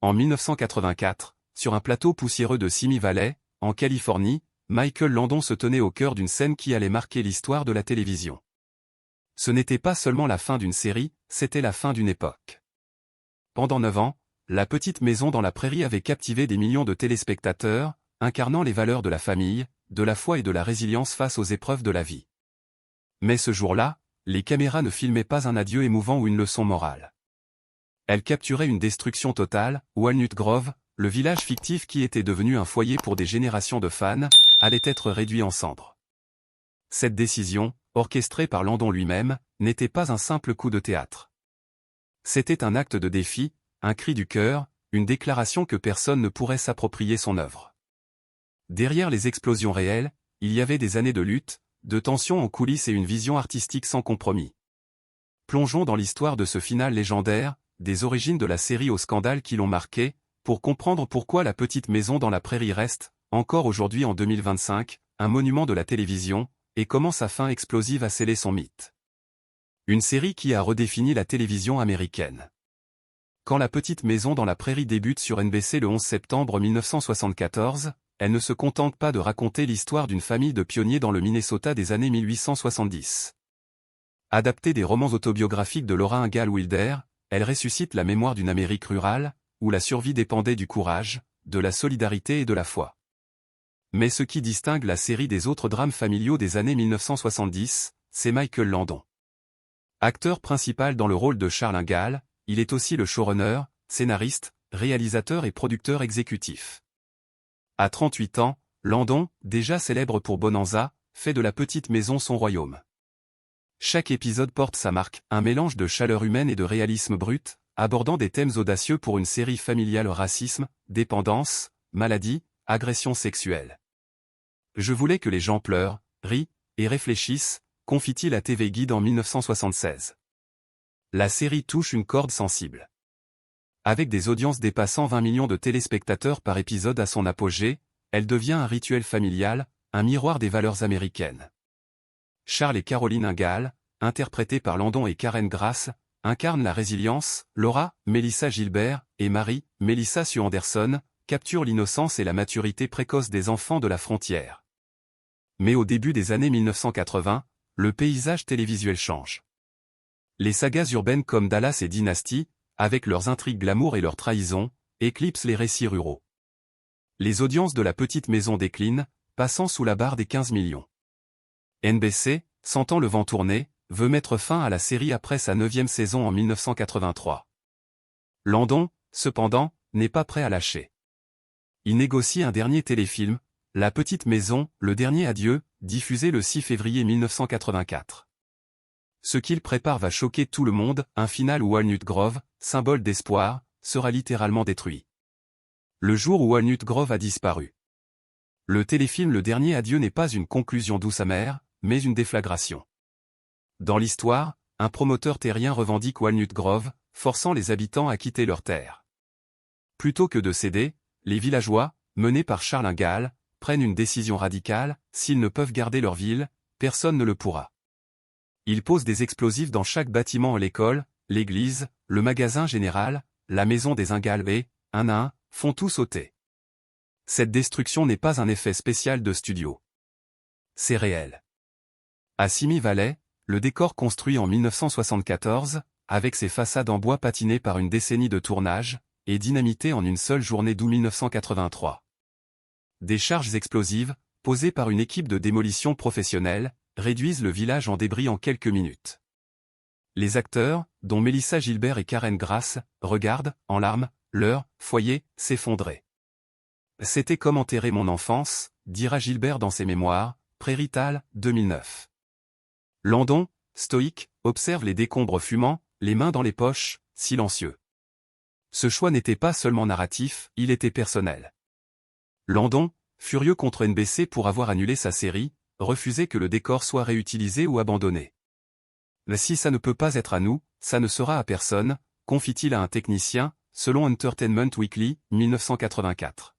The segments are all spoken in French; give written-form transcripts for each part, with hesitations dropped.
En 1984, sur un plateau poussiéreux de Simi Valley, en Californie, Michael Landon se tenait au cœur d'une scène qui allait marquer l'histoire de la télévision. Ce n'était pas seulement la fin d'une série, c'était la fin d'une époque. Pendant 9 ans, La Petite Maison dans la Prairie avait captivé des millions de téléspectateurs, incarnant les valeurs de la famille, de la foi et de la résilience face aux épreuves de la vie. Mais ce jour-là, les caméras ne filmaient pas un adieu émouvant ou une leçon morale. Elles capturaient une destruction totale. Walnut Grove, le village fictif qui était devenu un foyer pour des générations de fans, allait être réduit en cendres. Cette décision, orchestrée par Landon lui-même, n'était pas un simple coup de théâtre. C'était un acte de défi, un cri du cœur, une déclaration que personne ne pourrait s'approprier son œuvre. Derrière les explosions réelles, il y avait des années de lutte, de tensions en coulisses et une vision artistique sans compromis. Plongeons dans l'histoire de ce final légendaire, des origines de la série aux scandales qui l'ont marqué, pour comprendre pourquoi La Petite Maison dans la Prairie reste, encore aujourd'hui en 2025, un monument de la télévision, et comment sa fin explosive a scellé son mythe. Une série qui a redéfini la télévision américaine. Quand La Petite Maison dans la Prairie débute sur NBC le 11 septembre 1974, elle ne se contente pas de raconter l'histoire d'une famille de pionniers dans le Minnesota des années 1870. Adaptée des romans autobiographiques de Laura Ingalls Wilder, elle ressuscite la mémoire d'une Amérique rurale, où la survie dépendait du courage, de la solidarité et de la foi. Mais ce qui distingue la série des autres drames familiaux des années 1970, c'est Michael Landon. Acteur principal dans le rôle de Charles Ingalls, il est aussi le showrunner, scénariste, réalisateur et producteur exécutif. À 38 ans, Landon, déjà célèbre pour Bonanza, fait de La Petite Maison son royaume. Chaque épisode porte sa marque, un mélange de chaleur humaine et de réalisme brut, abordant des thèmes audacieux pour une série familiale: racisme, dépendance, maladie, agression sexuelle. Je voulais que les gens pleurent, rient et réfléchissent, confie-t-il à TV Guide en 1976. La série touche une corde sensible. Avec des audiences dépassant 20 millions de téléspectateurs par épisode à son apogée, elle devient un rituel familial, un miroir des valeurs américaines. Charles et Caroline Ingalls, interprétés par Landon et Karen Grass, incarnent la résilience. Laura, Melissa Gilbert, et Marie, Melissa Sue Anderson, capturent l'innocence et la maturité précoce des enfants de la frontière. Mais au début des années 1980, le paysage télévisuel change. Les sagas urbaines comme Dallas et Dynasty, avec leurs intrigues glamour et leurs trahisons, éclipsent les récits ruraux. Les audiences de La Petite Maison déclinent, passant sous la barre des 15 millions. NBC, sentant le vent tourner, veut mettre fin à la série après sa 9e saison en 1983. Landon, cependant, n'est pas prêt à lâcher. Il négocie un dernier téléfilm, La Petite Maison, le dernier adieu, diffusé le 6 février 1984. Ce qu'il prépare va choquer tout le monde. Un final où Walnut Grove, symbole d'espoir, sera littéralement détruit. Le jour où Walnut Grove a disparu. Le téléfilm Le Dernier Adieu n'est pas une conclusion douce amère, mais une déflagration. Dans l'histoire, un promoteur terrien revendique Walnut Grove, forçant les habitants à quitter leurs terres. Plutôt que de céder, les villageois, menés par Charles Ingalls, prennent une décision radicale: s'ils ne peuvent garder leur ville, personne ne le pourra. Ils posent des explosifs dans chaque bâtiment: l'école, l'église, le magasin général, la maison des Ingalls et, un à un, font tout sauter. Cette destruction n'est pas un effet spécial de studio. C'est réel. À Simi Valley, le décor construit en 1974, avec ses façades en bois patinées par une décennie de tournage, est dynamité en une seule journée d'août 1983. Des charges explosives, posées par une équipe de démolition professionnelle, réduisent le village en débris en quelques minutes. Les acteurs, dont Melissa Gilbert et Karen Grass, regardent, en larmes, leur foyer s'effondrer. C'était comme enterrer mon enfance, dira Gilbert dans ses mémoires, Prairital, 2009. Landon, stoïque, observe les décombres fumants, les mains dans les poches, silencieux. Ce choix n'était pas seulement narratif, il était personnel. Landon, furieux contre NBC pour avoir annulé sa série, refusait que le décor soit réutilisé ou abandonné. Si ça ne peut pas être à nous, ça ne sera à personne, confie-t-il à un technicien, selon Entertainment Weekly, 1984.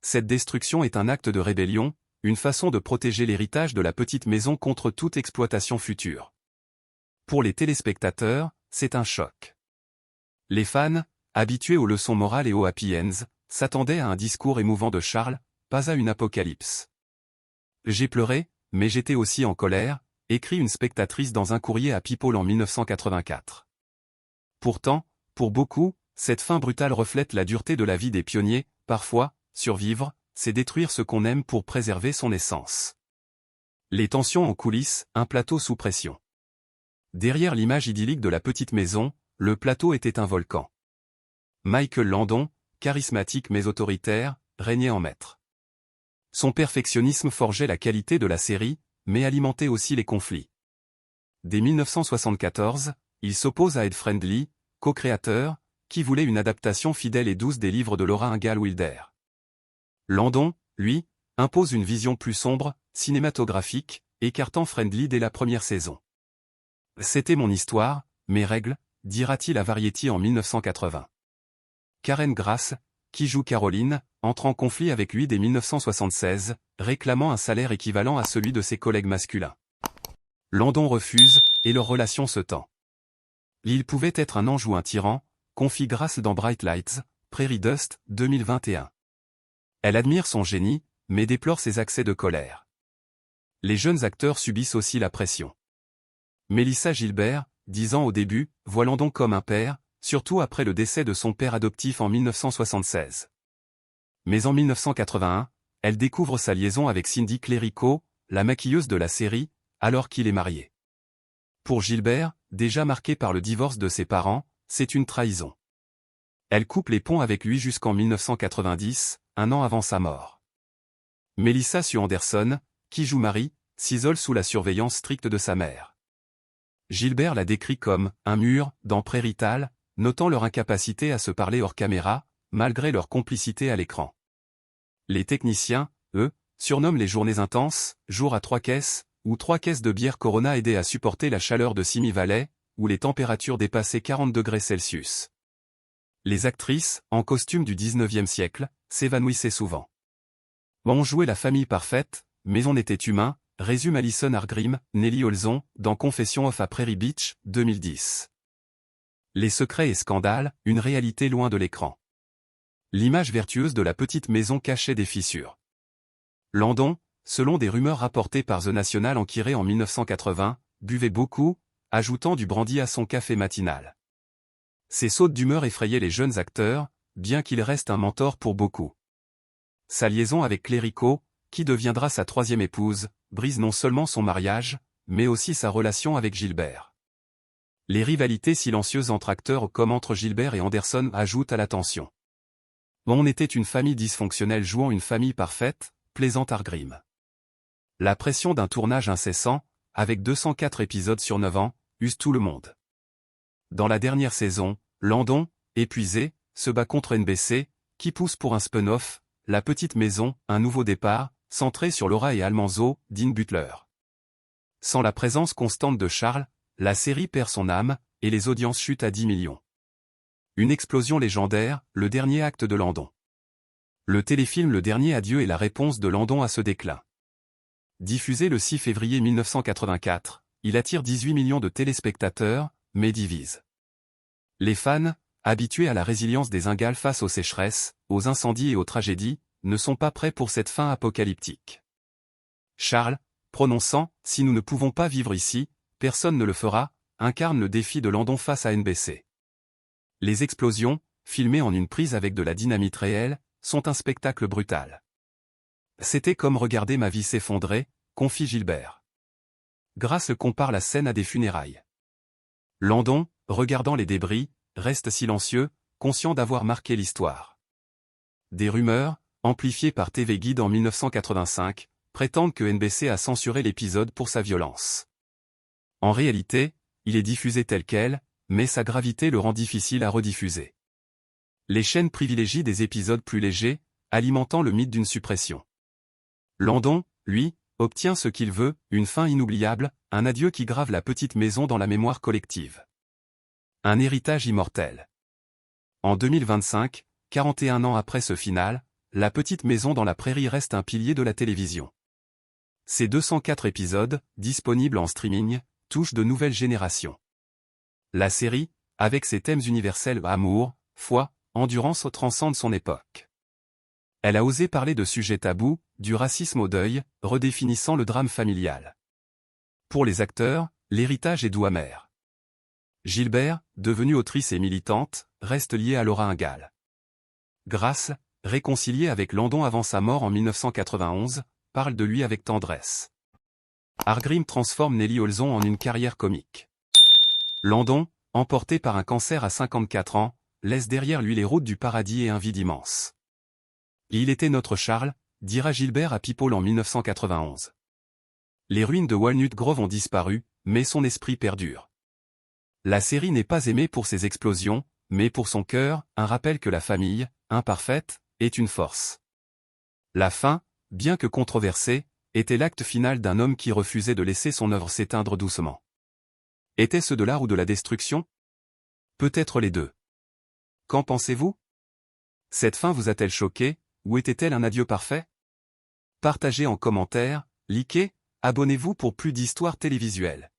Cette destruction est un acte de rébellion, une façon de protéger l'héritage de La Petite Maison contre toute exploitation future. Pour les téléspectateurs, c'est un choc. Les fans, habitué aux leçons morales et aux happy ends, s'attendait à un discours émouvant de Charles, pas à une apocalypse. J'ai pleuré, mais j'étais aussi en colère, écrit une spectatrice dans un courrier à People en 1984. Pourtant, pour beaucoup, cette fin brutale reflète la dureté de la vie des pionniers. Parfois, survivre, c'est détruire ce qu'on aime pour préserver son essence. Les tensions en coulisses, un plateau sous pression. Derrière l'image idyllique de la petite maison, le plateau était un volcan. Michael Landon, charismatique mais autoritaire, régnait en maître. Son perfectionnisme forgeait la qualité de la série, mais alimentait aussi les conflits. Dès 1974, il s'oppose à Ed Friendly, co-créateur, qui voulait une adaptation fidèle et douce des livres de Laura Ingalls Wilder. Landon, lui, impose une vision plus sombre, cinématographique, écartant Friendly dès la première saison. C'était mon histoire, mes règles, dira-t-il à Variety en 1980. Karen Grass, qui joue Caroline, entre en conflit avec lui dès 1976, réclamant un salaire équivalent à celui de ses collègues masculins. Landon refuse, et leur relation se tend. Il pouvait être un ange ou un tyran, confie Grass dans Bright Lights, Prairie Dust, 2021. Elle admire son génie, mais déplore ses accès de colère. Les jeunes acteurs subissent aussi la pression. Mélissa Gilbert, 10 ans au début, voit Landon comme un père, surtout après le décès de son père adoptif en 1976. Mais en 1981, elle découvre sa liaison avec Cindy Clerico, la maquilleuse de la série, alors qu'il est marié. Pour Gilbert, déjà marquée par le divorce de ses parents, c'est une trahison. Elle coupe les ponts avec lui jusqu'en 1990, un an avant sa mort. Melissa Sue Anderson, qui joue Marie, s'isole sous la surveillance stricte de sa mère. Gilbert la décrit comme « un mur » dans Prairie Tal, notant leur incapacité à se parler hors caméra, malgré leur complicité à l'écran. Les techniciens, eux, surnomment les journées intenses, jours à 3 caisses, ou 3 caisses de bière Corona aidaient à supporter la chaleur de Simi Valley, où les températures dépassaient 40 degrés Celsius. Les actrices, en costume du 19e siècle, s'évanouissaient souvent. On jouait la famille parfaite, mais on était humain, résume Alison Argrim, Nellie Olson, dans Confession of a Prairie Beach, 2010. Les secrets et scandales, une réalité loin de l'écran. L'image vertueuse de la petite maison cachait des fissures. Landon, selon des rumeurs rapportées par The National Enquirer en 1980, buvait beaucoup, ajoutant du brandy à son café matinal. Ces sautes d'humeur effrayaient les jeunes acteurs, bien qu'il reste un mentor pour beaucoup. Sa liaison avec Clerico, qui deviendra sa 3e épouse, brise non seulement son mariage, mais aussi sa relation avec Gilbert. Les rivalités silencieuses entre acteurs comme entre Gilbert et Anderson ajoutent à la tension. On était une famille dysfonctionnelle jouant une famille parfaite, plaisante Argrim. La pression d'un tournage incessant, avec 204 épisodes sur 9 ans, use tout le monde. Dans la dernière saison, Landon, épuisé, se bat contre NBC, qui pousse pour un spin-off, La Petite Maison, un nouveau départ, centré sur Laura et Almanzo, Dean Butler. Sans la présence constante de Charles, la série perd son âme, et les audiences chutent à 10 millions. Une explosion légendaire, le dernier acte de Landon. Le téléfilm Le Dernier Adieu est la réponse de Landon à ce déclin. Diffusé le 6 février 1984, il attire 18 millions de téléspectateurs, mais divise. Les fans, habitués à la résilience des Ingalls face aux sécheresses, aux incendies et aux tragédies, ne sont pas prêts pour cette fin apocalyptique. Charles, prononçant « Si nous ne pouvons pas vivre ici, personne ne le fera », incarne le défi de Landon face à NBC. Les explosions, filmées en une prise avec de la dynamite réelle, sont un spectacle brutal. C'était comme regarder ma vie s'effondrer, confie Gilbert. Grass compare la scène à des funérailles. Landon, regardant les débris, reste silencieux, conscient d'avoir marqué l'histoire. Des rumeurs, amplifiées par TV Guide en 1985, prétendent que NBC a censuré l'épisode pour sa violence. En réalité, il est diffusé tel quel, mais sa gravité le rend difficile à rediffuser. Les chaînes privilégient des épisodes plus légers, alimentant le mythe d'une suppression. Landon, lui, obtient ce qu'il veut, une fin inoubliable, un adieu qui grave la petite maison dans la mémoire collective. Un héritage immortel. En 2025, 41 ans après ce final, La Petite Maison dans la Prairie reste un pilier de la télévision. Ces 204 épisodes, disponibles en streaming, touchent de nouvelles générations. La série, avec ses thèmes universels amour, foi, endurance transcende son époque. Elle a osé parler de sujets tabous, du racisme au deuil, redéfinissant le drame familial. Pour les acteurs, l'héritage est doux amer. Gilbert, devenue autrice et militante, reste liée à Laura Ingalls. Grace, réconciliée avec Landon avant sa mort en 1991, parle de lui avec tendresse. Argrim transforme Nelly Olson en une carrière comique. Landon, emporté par un cancer à 54 ans, laisse derrière lui les routes du paradis et un vide immense. Il était notre Charles, dira Gilbert à People en 1991. Les ruines de Walnut Grove ont disparu, mais son esprit perdure. La série n'est pas aimée pour ses explosions, mais pour son cœur, un rappel que la famille, imparfaite, est une force. La fin, bien que controversée, était l'acte final d'un homme qui refusait de laisser son œuvre s'éteindre doucement. Était-ce de l'art ou de la destruction? Peut-être les deux. Qu'en pensez-vous? Cette fin vous a-t-elle choqué, ou était-elle un adieu parfait? Partagez en commentaire, likez, abonnez-vous pour plus d'histoires télévisuelles.